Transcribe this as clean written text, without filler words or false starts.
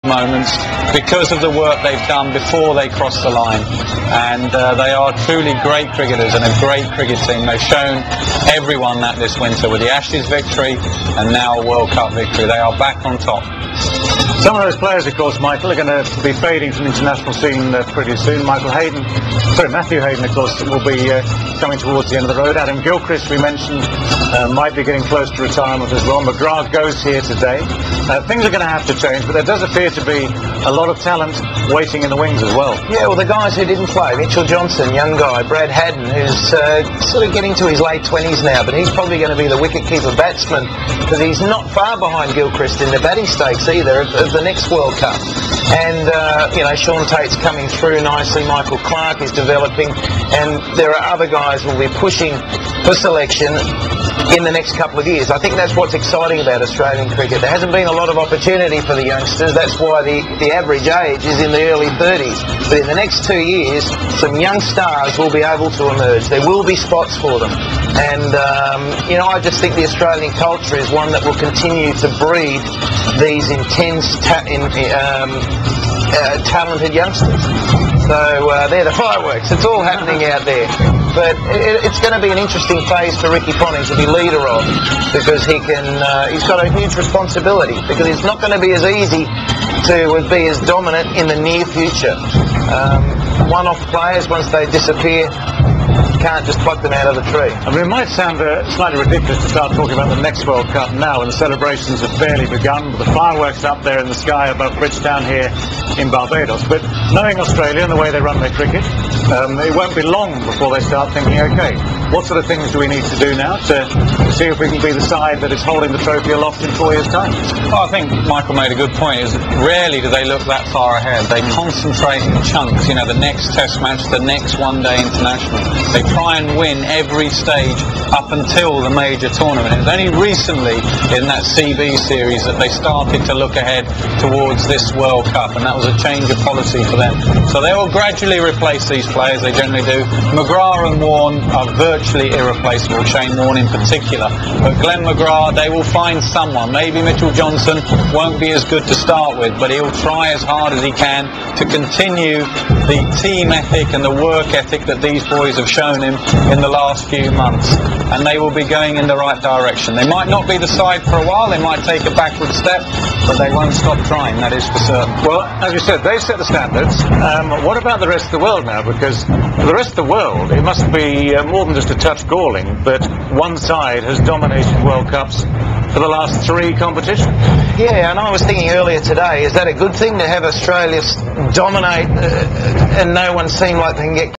moments because of the work they've done before they cross the line, and they are truly great cricketers and a great cricket team. They've shown everyone that this winter with the Ashes victory and now a World Cup victory. They are back on top. Some of those players, of course, Michael, are going to be fading from the international scene pretty soon. Matthew Hayden, of course, will be coming towards the end of the road. Adam Gilchrist, we mentioned, might be getting close to retirement as well. McGrath goes here today. Things are going to have to change, but there does appear to be a lot of talent waiting in the wings as well. Yeah, well, the guys who didn't play, Mitchell Johnson, young guy, Brad Haddon, who's sort of getting to his late 20s now, but he's probably going to be the wicket-keeper batsman, because he's not far behind Gilchrist in the batting stakes either of the next World Cup. And, Sean Tate's coming through nicely, Michael Clarke is developing, and there are other guys who will be pushing for selection in the next couple of years. I think that's what's exciting about Australian cricket. There hasn't been a lot of opportunity for the youngsters. That's why the average age is in the early 30s. But in the next 2 years, some young stars will be able to emerge. There will be spots for them. And, I just think the Australian culture is one that will continue to breed these intense, talented youngsters. So they're the fireworks. It's all happening out there. But it's going to be an interesting phase for Ricky Ponting to be leader of, because he's got a huge responsibility, because it's not going to be as easy to be as dominant in the near future. One-off players, once they disappear, can't just pluck them out of the tree. I mean, it might sound slightly ridiculous to start talking about the next World Cup now, and the celebrations have barely begun, but the fireworks up there in the sky above Bridgetown here in Barbados. But knowing Australia and the way they run their cricket, it won't be long before they start thinking, okay, what sort of things do we need to do now to see if we can be the side that is holding the trophy aloft in 4 years' time? Well, I think Michael made a good point, is rarely do they look that far ahead. They concentrate in chunks, the next test match, the next one-day international. They try and win every stage up until the major tournament. It was only recently in that CB series that they started to look ahead towards this World Cup, and that was a change of policy for them. So they will gradually replace these players, they generally do. McGrath and Warne are virtually irreplaceable, Shane Warne in particular. But Glenn McGrath, they will find someone. Maybe Mitchell Johnson won't be as good to start with, but he'll try as hard as he can to continue the team ethic and the work ethic that these boys have shown him in the last few months, and they will be going in the right direction. They might not be the side for a while, they might take a backward step, but they won't stop trying, that is for certain. Well, as you said, they've set the standards. What about the rest of the world now? Because for the rest of the world, it must be more than just a touch galling that one side has dominated World Cups for the last 3 competitions. Yeah, and I was thinking earlier today, is that a good thing to have Australia dominate and no one seem like they can get